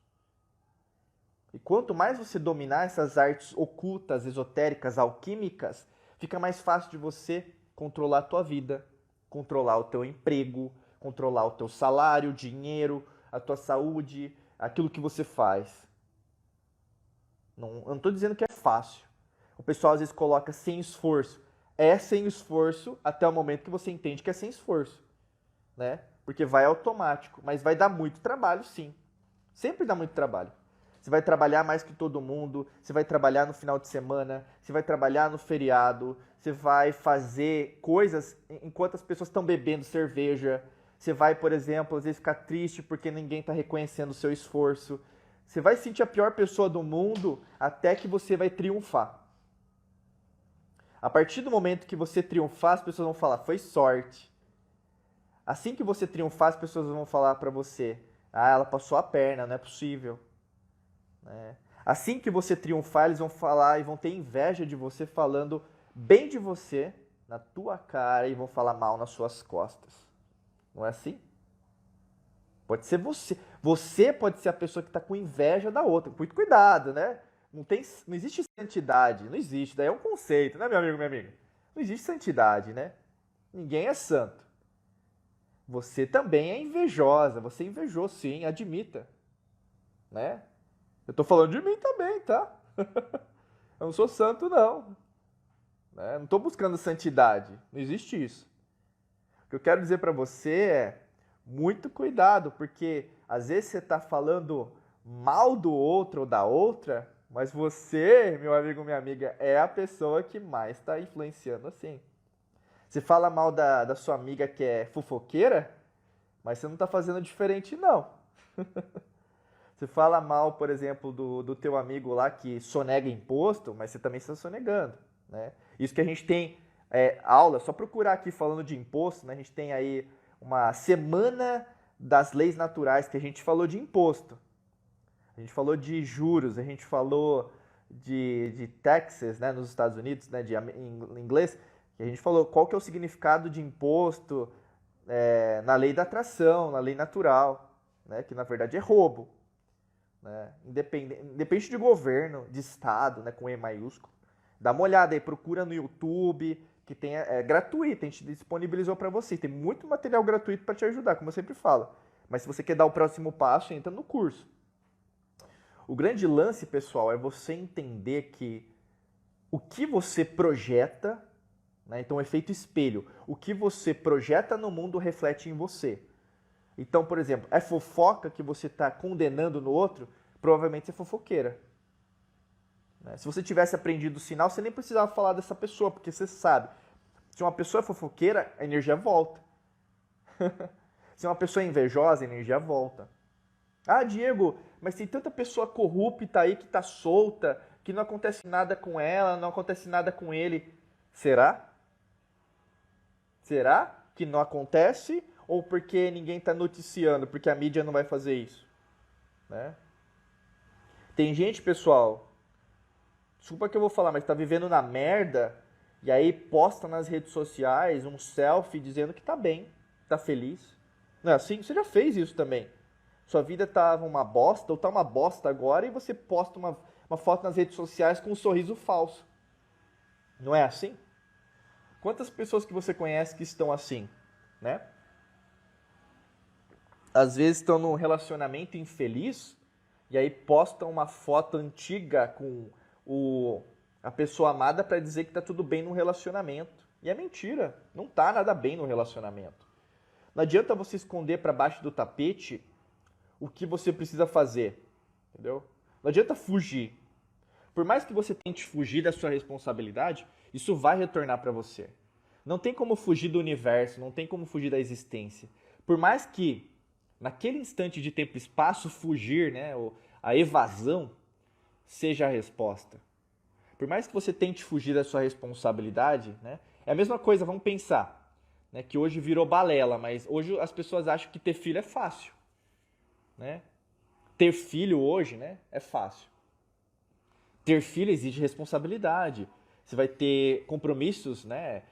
E quanto mais você dominar essas artes ocultas, esotéricas, alquímicas, fica mais fácil de você controlar a tua vida, controlar o teu emprego, controlar o teu salário, dinheiro, a tua saúde, aquilo que você faz. Não, eu não estou dizendo que é fácil. O pessoal às vezes coloca sem esforço. É sem esforço até o momento que você entende que é sem esforço, né? Porque vai automático, mas vai dar muito trabalho, sim. Sempre dá muito trabalho. Você vai trabalhar mais que todo mundo, você vai trabalhar no final de semana, você vai trabalhar no feriado, você vai fazer coisas enquanto as pessoas estão bebendo cerveja. Você vai, por exemplo, às vezes ficar triste porque ninguém está reconhecendo o seu esforço. Você vai se sentir a pior pessoa do mundo até que você vai triunfar. A partir do momento que você triunfar, as pessoas vão falar, foi sorte. Assim que você triunfar, as pessoas vão falar pra você, ela passou a perna, não é possível. Né? Assim que você triunfar, eles vão falar e vão ter inveja de você falando bem de você na tua cara e vão falar mal nas suas costas. Não é assim? Pode ser você. Você pode ser a pessoa que está com inveja da outra. Muito cuidado, né? Não existe santidade. Não existe. Daí é um conceito, né, meu amigo, minha amiga? Não existe santidade, né? Ninguém é santo. Você também é invejosa. Você invejou, sim. Admita. Né? Eu tô falando de mim também, tá? Eu não sou santo, não. Né? Não tô buscando santidade. Não existe isso. O que eu quero dizer para você é muito cuidado, porque às vezes você está falando mal do outro ou da outra, mas você, meu amigo, minha amiga, é a pessoa que mais está influenciando assim. Você fala mal da sua amiga que é fofoqueira, mas você não está fazendo diferente, não. Você fala mal, por exemplo, do teu amigo lá que sonega imposto, mas você também está sonegando. Né? Isso que a gente tem aula, só procurar aqui falando de imposto, né? A gente tem aí uma semana das leis naturais que a gente falou de imposto. A gente falou de juros, a gente falou de taxes, né, nos Estados Unidos, né, em inglês, que a gente falou qual que é o significado de imposto na lei da atração, na lei natural, né, que na verdade é roubo. Né, independente de governo, de estado, né, com E maiúsculo. Dá uma olhada aí, procura no YouTube, que tem, gratuito, a gente disponibilizou para você. Tem muito material gratuito para te ajudar, como eu sempre falo. Mas se você quer dar o próximo passo, entra no curso. O grande lance, pessoal, é você entender que o que você projeta, né, então o efeito espelho, o que você projeta no mundo reflete em você. Então, por exemplo, é fofoca que você está condenando no outro, provavelmente você é fofoqueira. né? Se você tivesse aprendido o sinal, você nem precisava falar dessa pessoa, porque você sabe. Se uma pessoa é fofoqueira, a energia volta. Se uma pessoa é invejosa, a energia volta. Ah, Diego, mas tem tanta pessoa corrupta aí que tá solta, que não acontece nada com ela, não acontece nada com ele. Será? Será que não acontece? Ou porque ninguém tá noticiando, porque a mídia não vai fazer isso? Né? Tem gente, pessoal, desculpa que eu vou falar, mas tá vivendo na merda e aí posta nas redes sociais um selfie dizendo que tá bem, tá feliz. Não é assim? Você já fez isso também. Sua vida tava uma bosta, ou tá uma bosta agora, e você posta uma foto nas redes sociais com um sorriso falso. Não é assim? Quantas pessoas que você conhece que estão assim, né? Às vezes estão num relacionamento infeliz, e aí postam uma foto antiga com a pessoa amada para dizer que tá tudo bem no relacionamento. E é mentira, não tá nada bem no relacionamento. Não adianta você esconder para baixo do tapete o que você precisa fazer, entendeu? Não adianta fugir. Por mais que você tente fugir da sua responsabilidade, isso vai retornar para você. Não tem como fugir do universo, não tem como fugir da existência. Por mais que, naquele instante de tempo e espaço, fugir, né, a evasão, seja a resposta. Por mais que você tente fugir da sua responsabilidade, né, é a mesma coisa, vamos pensar, né, que hoje virou balela, mas hoje as pessoas acham que ter filho é fácil. Né? Ter filho hoje, né, é fácil. Ter filho exige responsabilidade. Você vai ter compromissos, né,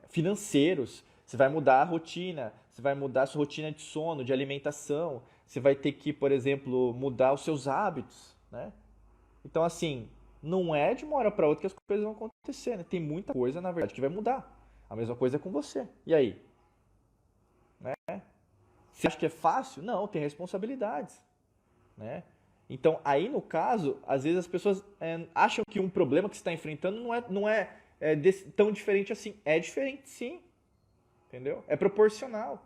financeiros. Você vai mudar a rotina. Você vai mudar a sua rotina de sono, de alimentação. Você vai ter que, por exemplo, mudar os seus hábitos. Né? Então, assim, não é de uma hora para outra que as coisas vão acontecer. Né? Tem muita coisa, na verdade, que vai mudar. A mesma coisa é com você. E aí? Né? Você acha que é fácil? Não, tem responsabilidades. Né? Então, aí no caso, às vezes as pessoas acham que um problema que você está enfrentando não é tão diferente assim. É diferente sim, entendeu? É proporcional.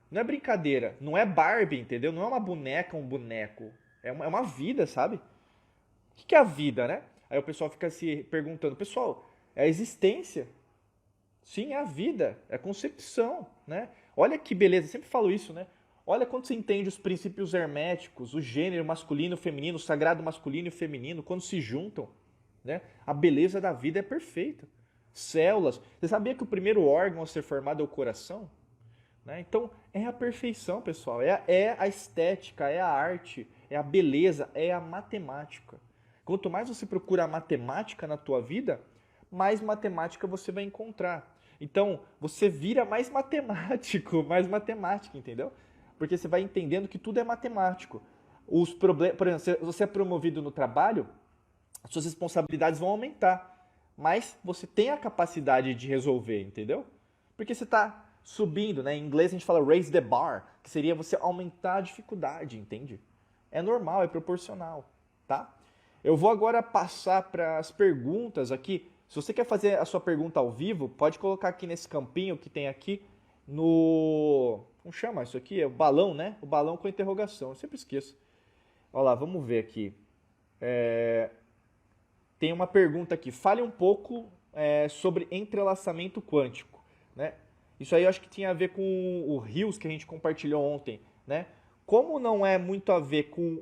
Não é brincadeira, não é Barbie, entendeu? Não é uma boneca, um boneco. É uma vida, sabe? O que é a vida, né? Aí o pessoal fica se perguntando, pessoal, é a existência. Sim, é a vida, é a concepção, né? Olha que beleza, eu sempre falo isso, né? Olha quando você entende os princípios herméticos, o gênero masculino e feminino, o sagrado masculino e feminino, quando se juntam, né? A beleza da vida é perfeita. Células. Você sabia que o primeiro órgão a ser formado é o coração? Né? Então, é a perfeição, pessoal. É a estética, é a arte, é a beleza, é a matemática. Quanto mais você procura a matemática na tua vida, mais matemática você vai encontrar. Então, você vira mais matemático, mais matemática, entendeu? Porque você vai entendendo que tudo é matemático. Os problemas, por exemplo, se você é promovido no trabalho, suas responsabilidades vão aumentar, mas você tem a capacidade de resolver, entendeu? Porque você está subindo, né? Em inglês a gente fala raise the bar, que seria você aumentar a dificuldade, entende? É normal, é proporcional, tá? Eu vou agora passar para as perguntas aqui. Se você quer fazer a sua pergunta ao vivo, pode colocar aqui nesse campinho que tem aqui no... Como chama isso aqui? É o balão, né? O balão com interrogação. Eu sempre esqueço. Olha lá, vamos ver aqui. Tem uma pergunta aqui. Fale um pouco sobre entrelaçamento quântico, né? Isso aí eu acho que tinha a ver com o Rios que a gente compartilhou ontem, né? Como não é muito a ver com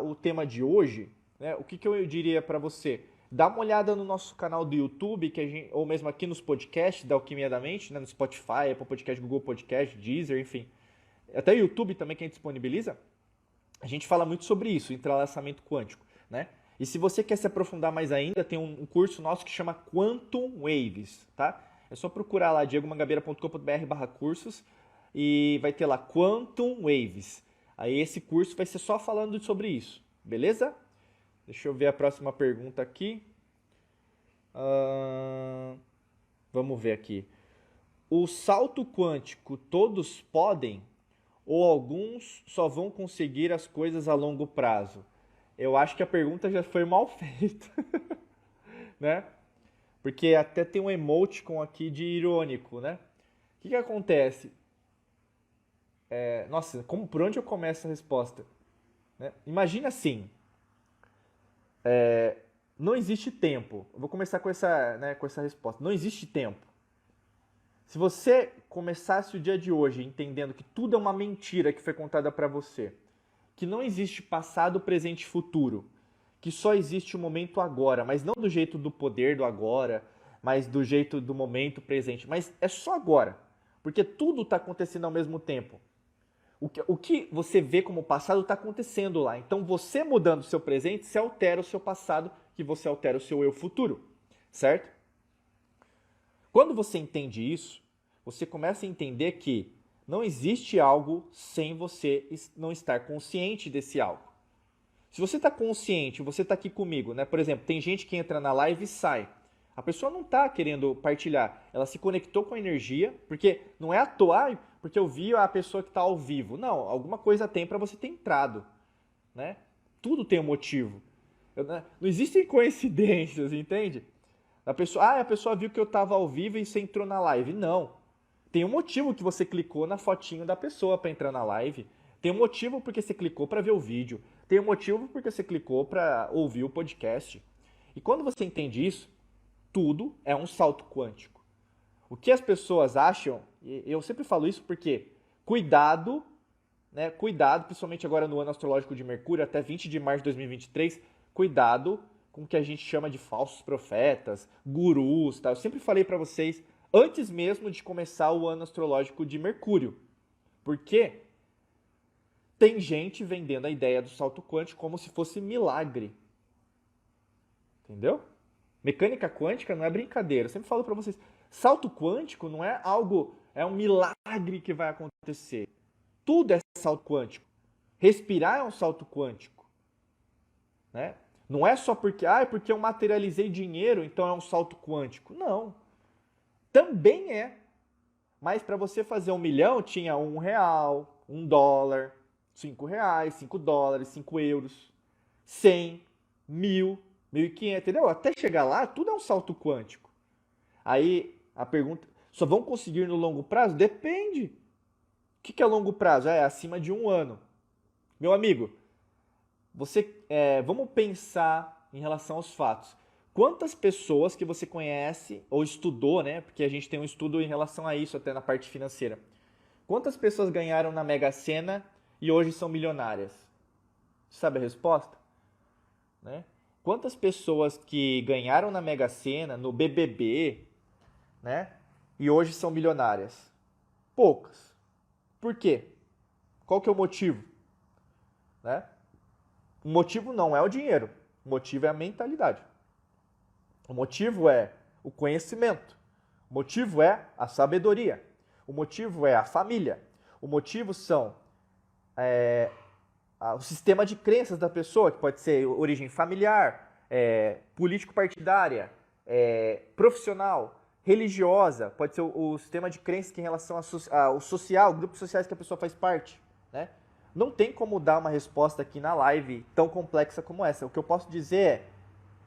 o tema de hoje, né? O que eu diria para você? Dá uma olhada no nosso canal do YouTube, ou mesmo aqui nos podcasts da Alquimia da Mente, né? No Spotify, Apple Podcast, Google Podcast, Deezer, enfim. Até o YouTube também que a gente disponibiliza. A gente fala muito sobre isso, entrelaçamento quântico, né? E se você quer se aprofundar mais ainda, tem um curso nosso que chama Quantum Waves, tá? É só procurar lá diegomangabeira.com.br/cursos e vai ter lá Quantum Waves. Aí esse curso vai ser só falando sobre isso, beleza? Deixa eu ver a próxima pergunta aqui. Vamos ver aqui. O salto quântico todos podem ou alguns só vão conseguir as coisas a longo prazo? Eu acho que a pergunta já foi mal feita, né? Porque até tem um emoticon aqui de irônico, né? O que acontece? Nossa, por onde eu começo a resposta? Né? Imagina assim, Não existe tempo. Eu vou começar com essa resposta. Não existe tempo. Se você começasse o dia de hoje entendendo que tudo é uma mentira que foi contada para você, que não existe passado, presente e futuro, que só existe o momento agora, mas não do jeito do poder do agora, mas do jeito do momento presente, mas é só agora, porque tudo está acontecendo ao mesmo tempo. O que você vê como passado está acontecendo lá. Então, você mudando o seu presente, você altera o seu passado, que você altera o seu eu futuro, certo? Quando você entende isso, você começa a entender que não existe algo sem você não estar consciente desse algo. Se você está consciente, você está aqui comigo, né? Por exemplo, tem gente que entra na live e sai. A pessoa não está querendo partilhar, ela se conectou com a energia, porque não é à toa, porque eu vi a pessoa que está ao vivo. Não, alguma coisa tem para você ter entrado, né? Tudo tem um motivo. Não existem coincidências, entende? A pessoa viu que eu estava ao vivo e você entrou na live. Não. Tem um motivo que você clicou na fotinho da pessoa para entrar na live. Tem um motivo porque você clicou para ver o vídeo. Tem um motivo porque você clicou para ouvir o podcast. E quando você entende isso, tudo é um salto quântico. O que as pessoas acham, e eu sempre falo isso porque cuidado, né? Cuidado, principalmente agora no ano astrológico de Mercúrio, até 20 de março de 2023, cuidado com o que a gente chama de falsos profetas, gurus, tá? Eu sempre falei para vocês antes mesmo de começar o ano astrológico de Mercúrio. Porque tem gente vendendo a ideia do salto quântico como se fosse milagre. Entendeu? Mecânica quântica não é brincadeira. Eu sempre falo para vocês, salto quântico não é algo, é um milagre que vai acontecer. Tudo é salto quântico. Respirar é um salto quântico, né? Não é só porque eu materializei dinheiro, então é um salto quântico. Não. Também é. Mas para você fazer 1 milhão, tinha R$ 1, $1, R$ 5, $5, 5 euros, 100, 1.000, 1.500, entendeu? Até chegar lá, tudo é um salto quântico. Aí a pergunta, só vão conseguir no longo prazo? Depende. O que é longo prazo? É acima de 1 ano. Meu amigo, vamos pensar em relação aos fatos. Quantas pessoas que você conhece ou estudou, né? Porque a gente tem um estudo em relação a isso até na parte financeira. Quantas pessoas ganharam na Mega Sena e hoje são milionárias? Sabe a resposta? Né? Quantas pessoas que ganharam na Mega Sena, no BBB, né? E hoje são milionárias? Poucas. Por quê? Qual que é o motivo? Né? O motivo não é o dinheiro. O motivo é a mentalidade. O motivo é o conhecimento. O motivo é a sabedoria. O motivo é a família. O motivo são o sistema de crenças da pessoa, que pode ser origem familiar, político-partidária, profissional, religiosa, pode ser o sistema de crenças que em relação ao social, grupos sociais que a pessoa faz parte, né? Não tem como dar uma resposta aqui na live tão complexa como essa. O que eu posso dizer é,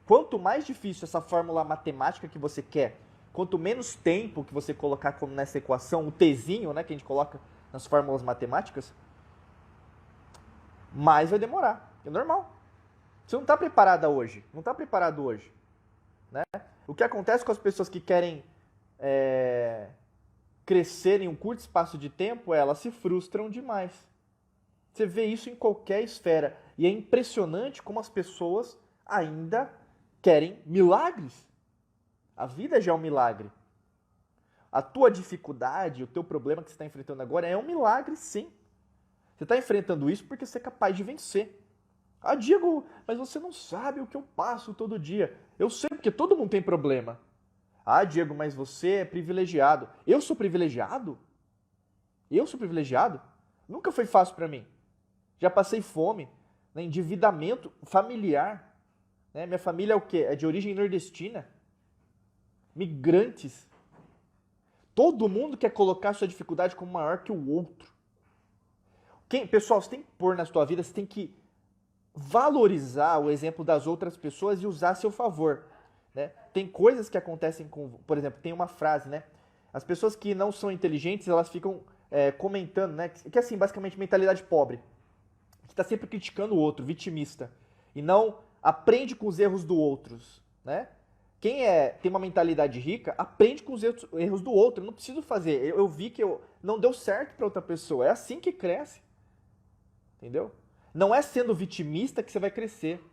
quanto mais difícil essa fórmula matemática que você quer, quanto menos tempo que você colocar como nessa equação, o tzinho, né, que a gente coloca nas fórmulas matemáticas, mais vai demorar. É normal. Você não está preparada hoje. Não está preparado hoje. Né? O que acontece com as pessoas que querem crescer em um curto espaço de tempo é elas se frustram demais. Você vê isso em qualquer esfera. E é impressionante como as pessoas ainda querem milagres. A vida já é um milagre. A tua dificuldade, o teu problema que você está enfrentando agora é um milagre, sim. Você está enfrentando isso porque você é capaz de vencer. Ah, Diego, mas você não sabe o que eu passo todo dia. Eu sei, porque todo mundo tem problema. Ah, Diego, mas você é privilegiado. Eu sou privilegiado? Eu sou privilegiado? Nunca foi fácil para mim. Já passei fome, né, endividamento familiar. Né? Minha família é o quê? É de origem nordestina. Migrantes. Todo mundo quer colocar sua dificuldade como maior que o outro. Pessoal, você tem que pôr na sua vida, você tem que valorizar o exemplo das outras pessoas e usar a seu favor. Né? Tem coisas que acontecem com... Por exemplo, tem uma frase, né? As pessoas que não são inteligentes, elas ficam comentando, né? Que assim, basicamente, mentalidade pobre. Que está sempre criticando o outro, vitimista. E não aprende com os erros dos outros, né? Quem tem uma mentalidade rica, aprende com os erros do outro. Eu não preciso fazer. Eu vi que não deu certo para outra pessoa. É assim que cresce. Entendeu? Não é sendo vitimista que você vai crescer.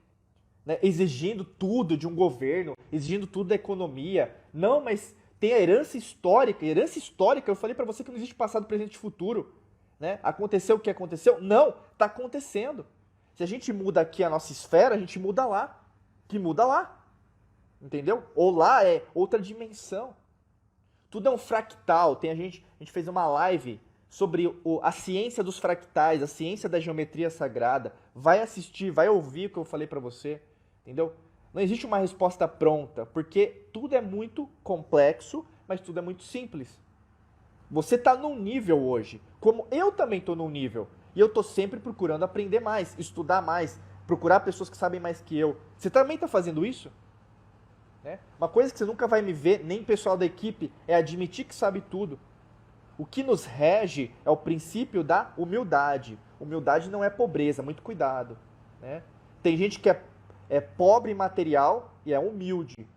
Né? Exigindo tudo de um governo, exigindo tudo da economia. Não, mas tem a herança histórica. Herança histórica, eu falei para você que não existe passado, presente e futuro. Né? Aconteceu o que aconteceu? Não, está acontecendo. Se a gente muda aqui a nossa esfera, a gente muda lá. Que muda lá. Entendeu? Ou lá é outra dimensão. Tudo é um fractal. A gente fez uma live sobre a ciência dos fractais, a ciência da geometria sagrada. Vai assistir, vai ouvir o que eu falei para você. Entendeu? Não existe uma resposta pronta, porque tudo é muito complexo, mas tudo é muito simples. Você está num nível hoje, como eu também estou num nível. E eu estou sempre procurando aprender mais, estudar mais, procurar pessoas que sabem mais que eu. Você também está fazendo isso? Né? Uma coisa que você nunca vai me ver, nem pessoal da equipe, é admitir que sabe tudo. O que nos rege é o princípio da humildade. Humildade não é pobreza, muito cuidado. Né? Tem gente que é pobre material e é humilde.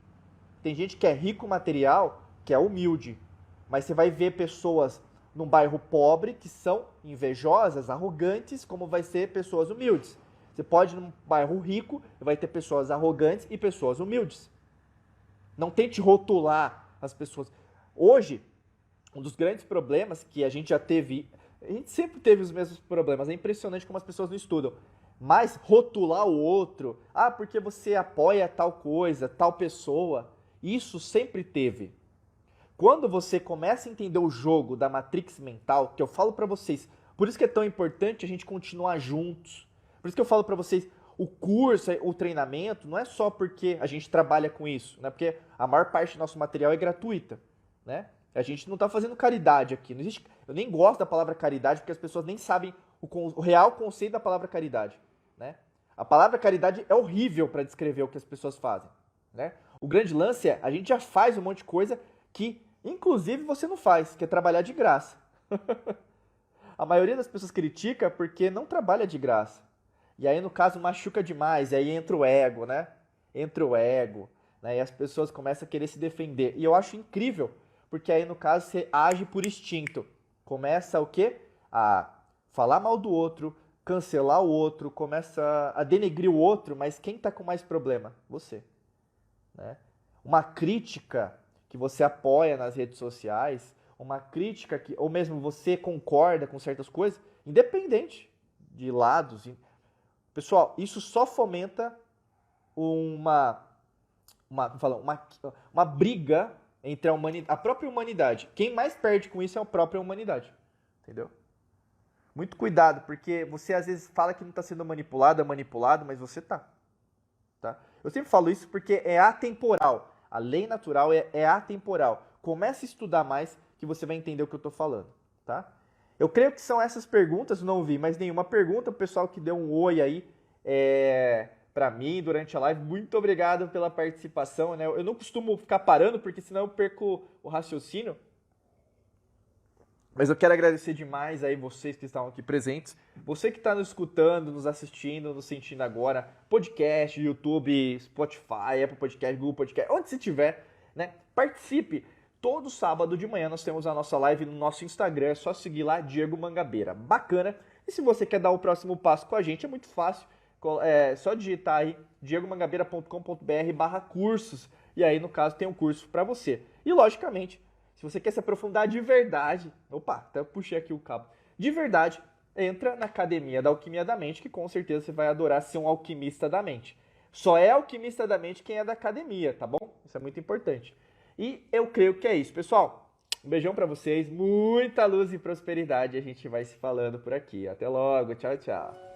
Tem gente que é rico material, que é humilde. Mas você vai ver pessoas num bairro pobre que são invejosas, arrogantes, como vai ser pessoas humildes. Você pode ir num bairro rico e vai ter pessoas arrogantes e pessoas humildes. Não tente rotular as pessoas. Hoje, um dos grandes problemas que a gente já teve, a gente sempre teve os mesmos problemas, é impressionante como as pessoas não estudam, mas rotular o outro, porque você apoia tal coisa, tal pessoa, isso sempre teve. Quando você começa a entender o jogo da Matrix mental, que eu falo pra vocês, por isso que é tão importante a gente continuar juntos, por isso que eu falo pra vocês, o curso, o treinamento, não é só porque a gente trabalha com isso, né? Porque a maior parte do nosso material é gratuita, né? A gente não está fazendo caridade aqui. Não existe, eu nem gosto da palavra caridade porque as pessoas nem sabem o real conceito da palavra caridade, né? A palavra caridade é horrível para descrever o que as pessoas fazem, né? O grande lance é, a gente já faz um monte de coisa que, inclusive, você não faz, que é trabalhar de graça. A maioria das pessoas critica porque não trabalha de graça. E aí, no caso, machuca demais, e aí entra o ego, né? Entra o ego, né? E as pessoas começam a querer se defender. E eu acho incrível, porque aí, no caso, você age por instinto. Começa o quê? A falar mal do outro, cancelar o outro, começa a denegrir o outro, mas quem tá com mais problema? Você. Né? Uma crítica que você apoia nas redes sociais, uma crítica que, ou mesmo você concorda com certas coisas, independente de lados. Pessoal, isso só fomenta uma briga entre a própria humanidade. Quem mais perde com isso é a própria humanidade. Entendeu? Muito cuidado, porque você às vezes fala que não está sendo manipulado, mas você está. Tá? Eu sempre falo isso porque é atemporal. A lei natural é atemporal. Comece a estudar mais que você vai entender o que eu estou falando. Tá? Eu creio que são essas perguntas, não vi mais nenhuma pergunta. O pessoal que deu um oi aí para mim durante a live, muito obrigado pela participação. Né? Eu não costumo ficar parando, porque senão eu perco o raciocínio. Mas eu quero agradecer demais aí vocês que estão aqui presentes. Você que está nos escutando, nos assistindo, nos sentindo agora, podcast, YouTube, Spotify, Apple Podcast, Google Podcast, onde você estiver, né? Participe. Todo sábado de manhã nós temos a nossa live no nosso Instagram, é só seguir lá, Diego Mangabeira. Bacana. E se você quer dar o próximo passo com a gente, é muito fácil. É só digitar aí diegomangabeira.com.br/cursos. E aí, no caso, tem um curso para você. E, logicamente, se você quer se aprofundar de verdade, até eu puxei aqui o cabo, de verdade, entra na Academia da Alquimia da Mente, que com certeza você vai adorar ser um alquimista da mente. Só é alquimista da mente quem é da academia, tá bom? Isso é muito importante. E eu creio que é isso, pessoal. Um beijão pra vocês, muita luz e prosperidade. A gente vai se falando por aqui. Até logo, tchau, tchau.